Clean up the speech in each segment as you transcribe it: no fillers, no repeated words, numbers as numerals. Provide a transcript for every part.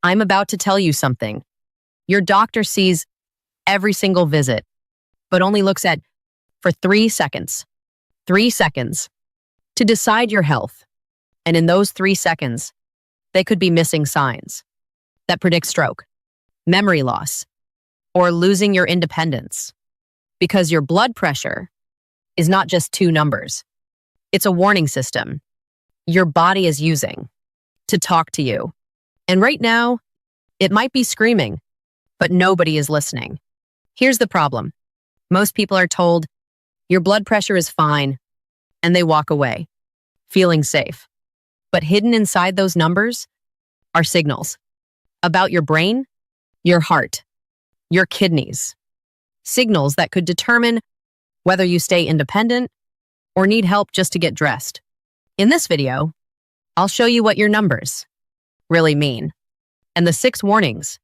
I'm about to tell you something. Your doctor sees every single visit, but only looks at for 3 seconds. 3 seconds to decide your health. And in those 3 seconds, they could be missing signs that predict stroke, memory loss, or losing your independence. Because your blood pressure is not just two numbers. It's a warning system your body is using to talk to you. And right now, it might be screaming, but nobody is listening. Here's the problem. Most people are told, your blood pressure is fine, and they walk away, feeling safe. But hidden inside those numbers are signals about your brain, your heart, your kidneys. Signals that could determine whether you stay independent or need help just to get dressed. In this video, I'll show you what your numbers really mean and the 6 warnings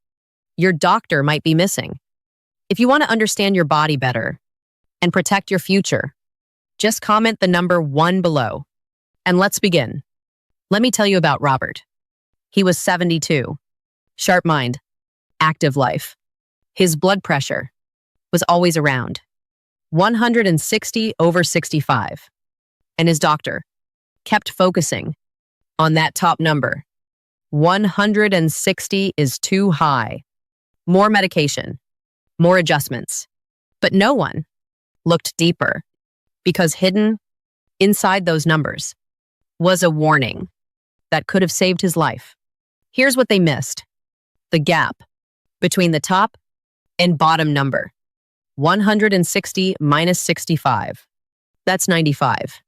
your doctor might be missing. If you want to understand your body better and protect your future, just comment the number 1 below. And let's begin. Let me tell you about Robert. He was 72, sharp mind, active life. His blood pressure was always around 160/65. And his doctor kept focusing on that top number. 160 is too high. More medication, more adjustments. But no one looked deeper because hidden inside those numbers was a warning that could have saved his life. Here's what they missed. The gap between the top and bottom number. 160 minus 65. That's 95.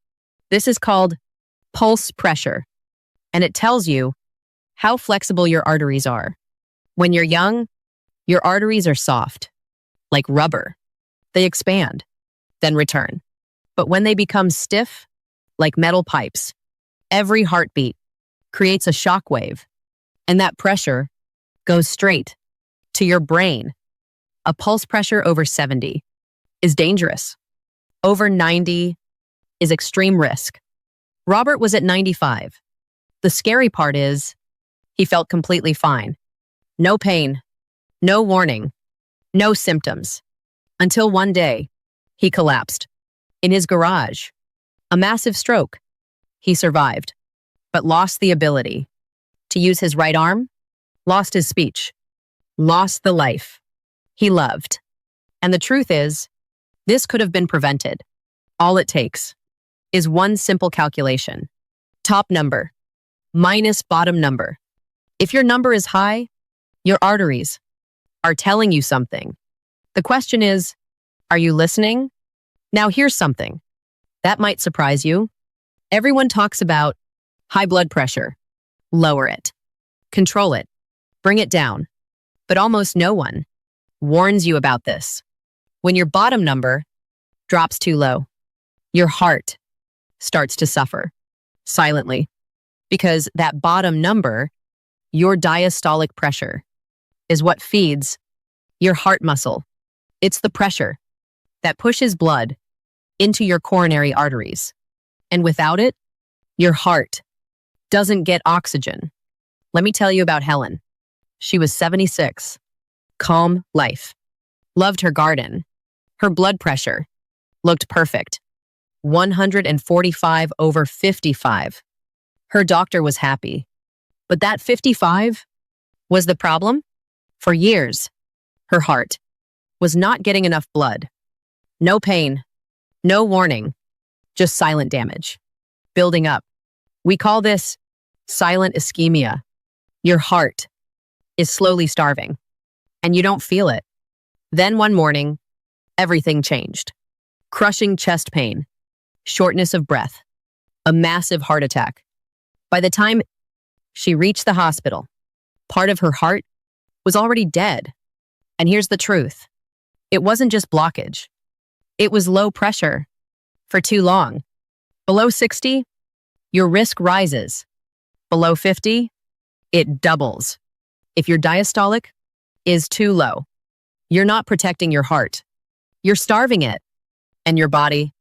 This is called pulse pressure, and it tells you how flexible your arteries are. When you're young, your arteries are soft, like rubber. They expand, then return. But when they become stiff, like metal pipes, every heartbeat creates a shock wave, and that pressure goes straight to your brain. A pulse pressure over 70 is dangerous. Over 90 is extreme risk. Robert was at 95. The scary part is he felt completely fine. No pain, no warning, no symptoms. Until one day, he collapsed. In his garage, a massive stroke. He survived, but lost the ability to use his right arm, lost his speech, lost the life he loved. And the truth is, this could have been prevented. All it takes is one simple calculation. Top number minus bottom number. If your number is high, your arteries are telling you something. The question is, are you listening? Now here's something that might surprise you. Everyone talks about high blood pressure. Lower it. Control it. Bring it down. But almost no one warns you about this. When your bottom number drops too low, your heart starts to suffer silently because that bottom number, your diastolic pressure, is what feeds your heart muscle. It's the pressure that pushes blood into your coronary arteries. And without it, your heart doesn't get oxygen. Let me tell you about Helen. She was 76. Calm life. Loved her garden. Her blood pressure looked perfect. 145/55. Her doctor was happy. But that 55 was the problem. For years, her heart was not getting enough blood. No pain, no warning, just silent damage building up. We call this silent ischemia. Your heart is slowly starving, and you don't feel it. Then one morning, everything changed. Crushing chest pain, shortness of breath, a massive heart attack. By the time she reached the hospital, part of her heart was already dead. And here's the truth. It wasn't just blockage. It was low pressure for too long. Below 60, your risk rises. Below 50, it doubles. If your diastolic is too low, you're not protecting your heart. You're starving it, and your body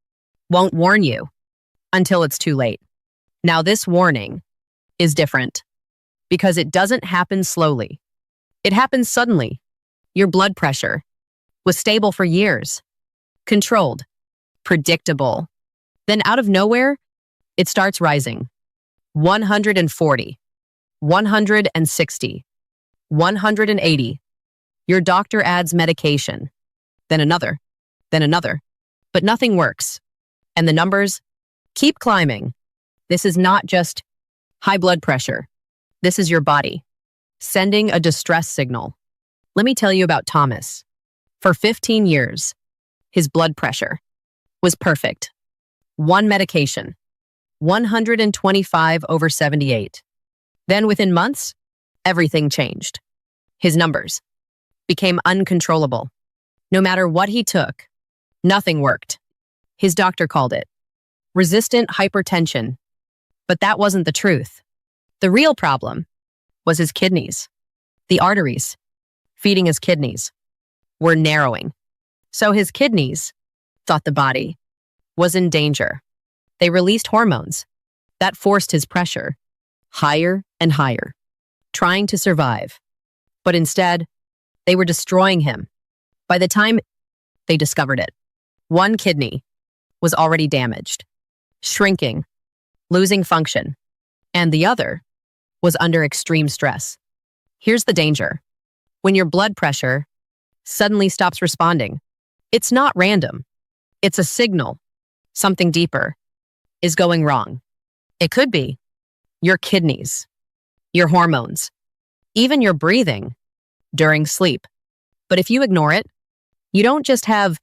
won't warn you until it's too late. Now, this warning is different. Because it doesn't happen slowly. It happens suddenly. Your blood pressure was stable for years, controlled, predictable. Then out of nowhere, it starts rising. 140, 160, 180. Your doctor adds medication, then another, but nothing works. And the numbers keep climbing. This is not just high blood pressure. This is your body sending a distress signal. Let me tell you about Thomas. For 15 years, his blood pressure was perfect. One medication, 125/78. Then within months, everything changed. His numbers became uncontrollable. No matter what he took, nothing worked. His doctor called it resistant hypertension. But that wasn't the truth. The real problem was his kidneys. The arteries feeding his kidneys were narrowing. So his kidneys thought the body was in danger. They released hormones that forced his pressure higher and higher, trying to survive. But instead, they were destroying him. By the time they discovered it, one kidney was already damaged, shrinking, losing function, and the other was under extreme stress. Here's the danger. When your blood pressure suddenly stops responding, it's not random. It's a signal. Something deeper is going wrong. It could be your kidneys, your hormones, even your breathing during sleep. But if you ignore it, you don't just have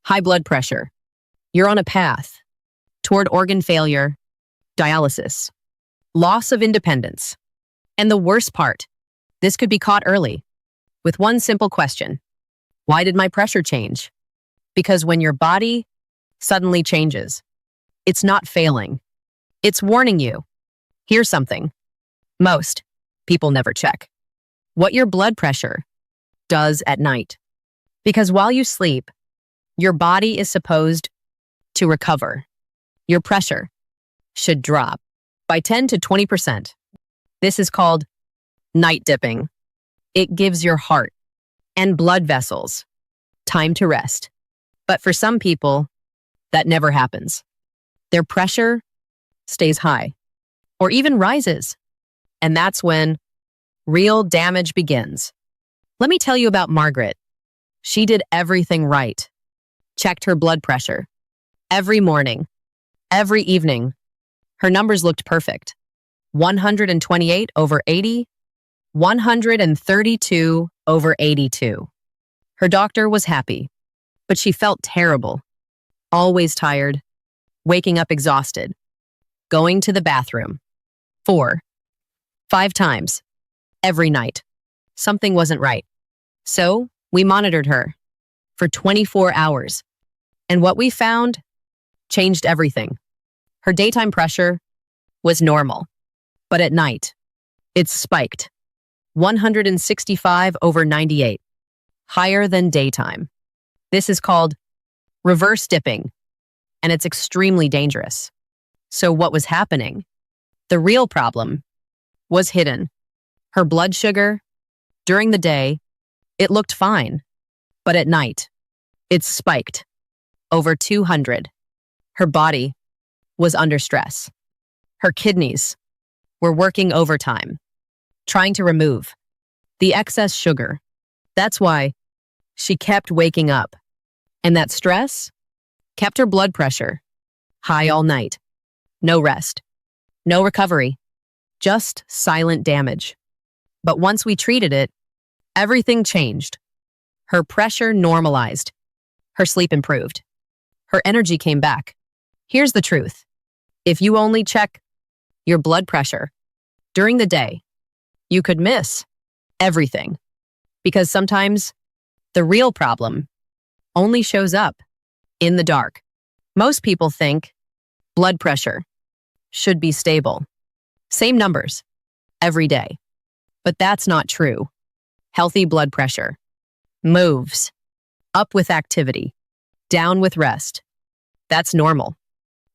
high blood pressure. You're on a path toward organ failure, dialysis, loss of independence. And the worst part, this could be caught early with one simple question. Why did my pressure change? Because when your body suddenly changes, it's not failing. It's warning you. Here's something most people never check. What your blood pressure does at night. Because while you sleep, your body is supposed to recover. Your pressure should drop by 10 to 20%. This is called night dipping. It gives your heart and blood vessels time to rest. But for some people, that never happens. Their pressure stays high or even rises. And that's when real damage begins. Let me tell you about Margaret. She did everything right. Checked her blood pressure every morning, every evening. Her numbers looked perfect. 128/80, 132/82. Her doctor was happy, but she felt terrible. Always tired, waking up exhausted, going to the bathroom 4, 5 times every night. Something wasn't right. So we monitored her for 24 hours. And what we found changed everything. Her daytime pressure was normal, but at night, it spiked 165/98, higher than daytime. This is called reverse dipping, and it's extremely dangerous. So what was happening? The real problem was hidden. Her blood sugar, during the day, it looked fine, but at night, it spiked over 200. Her body was under stress. Her kidneys were working overtime, trying to remove the excess sugar. That's why she kept waking up. And that stress kept her blood pressure high all night. No rest, no recovery, just silent damage. But once we treated it, everything changed. Her pressure normalized. Her sleep improved. Her energy came back. Here's the truth. If you only check your blood pressure during the day, you could miss everything. Because sometimes the real problem only shows up in the dark. Most people think blood pressure should be stable. Same numbers every day. But that's not true. Healthy blood pressure moves up with activity, down with rest. That's normal.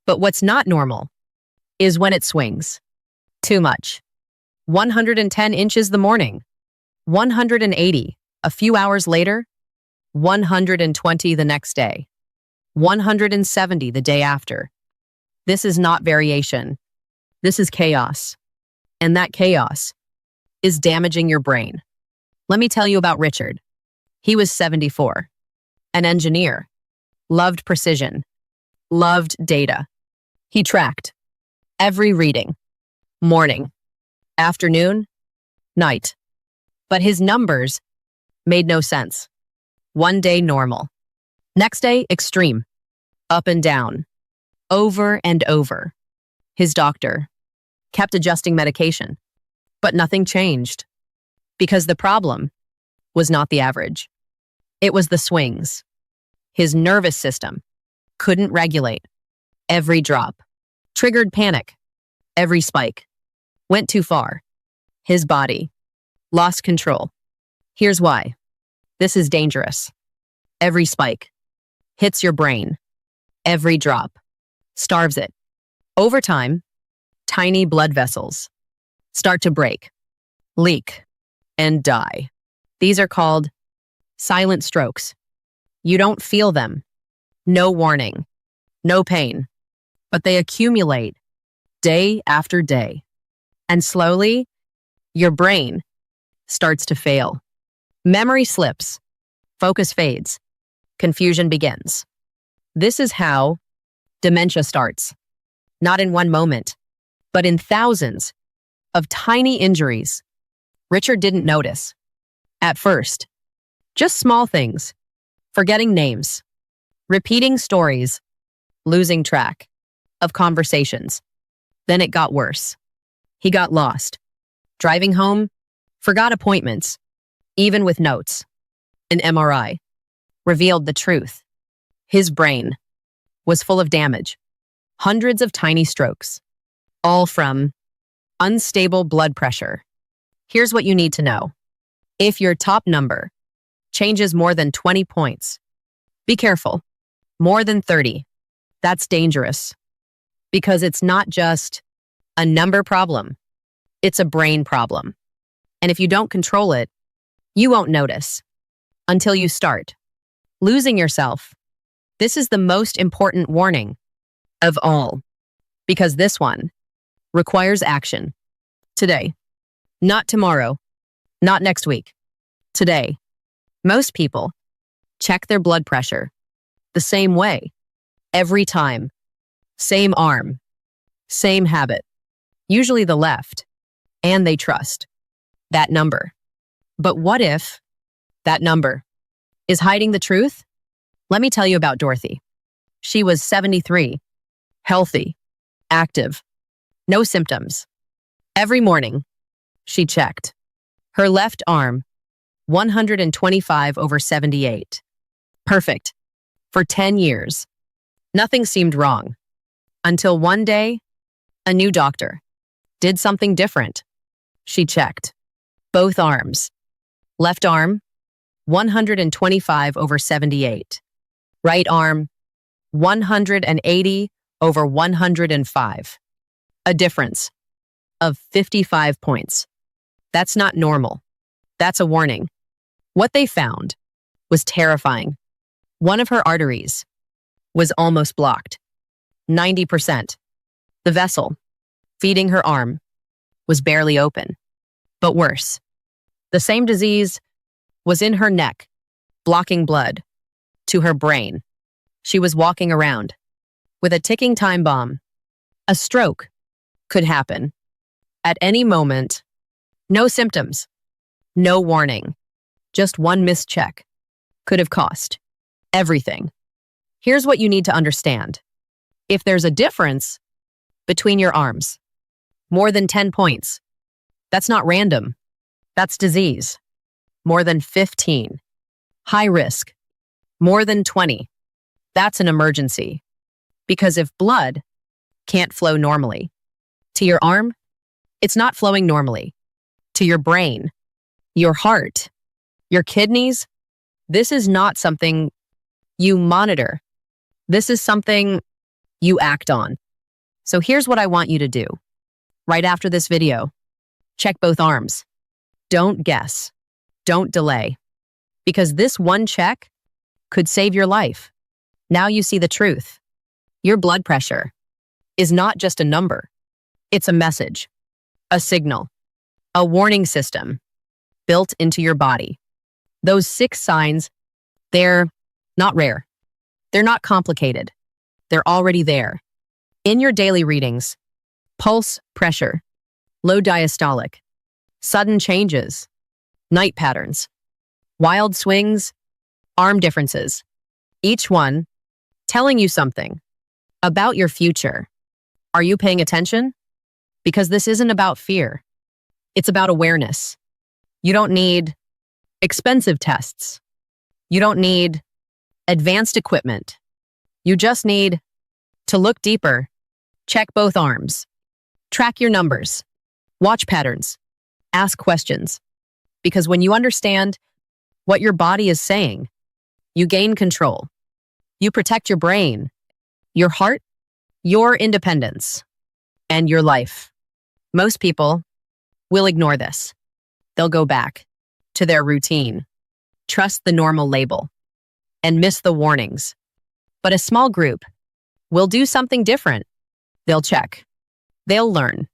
But what's not normal is when it swings too much. 110 inches the morning, 180 a few hours later, 120 the next day, 170 the day after. This is not variation. This is chaos. And that chaos is damaging your brain. Let me tell you about Richard. He was 74, an engineer, loved precision, loved data. He tracked every reading, morning, afternoon, night. But his numbers made no sense. One day normal, next day extreme, up and down, over and over. His doctor kept adjusting medication, but nothing changed because the problem was not the average. It was the swings. His nervous system couldn't regulate. Every drop triggered panic. Every spike went too far. His body lost control. Here's why. This is dangerous. Every spike hits your brain. Every drop starves it. Over time, tiny blood vessels start to break, leak, and die. These are called silent strokes. You don't feel them. No warning, no pain, but they accumulate day after day. And slowly, your brain starts to fail. Memory slips, focus fades, confusion begins. This is how dementia starts. Not in one moment, but in thousands of tiny injuries Richard didn't notice. At first, just small things, forgetting names, repeating stories, losing track of conversations. Then it got worse. He got lost. Driving home, forgot appointments, even with notes. An MRI revealed the truth. His brain was full of damage, hundreds of tiny strokes, all from unstable blood pressure. Here's what you need to know. If your top number changes more than 20 points, be careful. More than 30, that's dangerous. Because it's not just a number problem, it's a brain problem. And if you don't control it, you won't notice until you start losing yourself. This is the most important warning of all, because this one requires action. Today, not tomorrow, not next week. Today, most people check their blood pressure the same way, every time, same arm, same habit, usually the left, and they trust that number. But what if that number is hiding the truth? Let me tell you about Dorothy. She was 73, healthy, active, no symptoms. Every morning, she checked. Her left arm, 125/78. Perfect. For 10 years. Nothing seemed wrong. Until one day, a new doctor did something different. She checked. Both arms. Left arm, 125/78. Right arm, 180/105. A difference of 55 points. That's not normal. That's a warning. What they found was terrifying. One of her arteries was almost blocked, 90%. The vessel feeding her arm was barely open. But worse, the same disease was in her neck, blocking blood to her brain. She was walking around with a ticking time bomb. A stroke could happen at any moment. No symptoms, no warning. Just one missed check could have cost everything. Here's what you need to understand. If there's a difference between your arms, more than 10 points, that's not random. That's disease. More than 15, high risk. More than 20, that's an emergency. Because if blood can't flow normally to your arm, it's not flowing normally to your brain, your heart, your kidneys. This is not something you monitor. This is something you act on. So here's what I want you to do. Right after this video, Check both arms. Don't guess. Don't delay. Because this one check could save your life. Now you see the truth. Your blood pressure is not just a number. It's a message, a signal, a warning system built into your body. Those 6 signs, they're not rare. They're not complicated. They're already there. In your daily readings, pulse pressure, low diastolic, sudden changes, night patterns, wild swings, arm differences, each one telling you something about your future. Are you paying attention? Because this isn't about fear. It's about awareness. You don't need expensive tests. You don't need advanced equipment. You just need to look deeper, check both arms, track your numbers, watch patterns, ask questions. Because when you understand what your body is saying, you gain control. You protect your brain, your heart, your independence, and your life. Most people will ignore this. They'll go back to their routine, trust the normal label, and miss the warnings. But a small group will do something different. They'll check. They'll learn.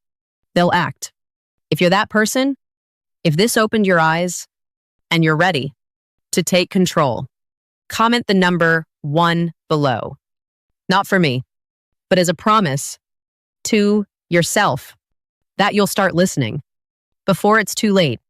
They'll act. If you're that person, if this opened your eyes and you're ready to take control, comment the number 1 below. Not for me, but as a promise to yourself that you'll start listening before it's too late.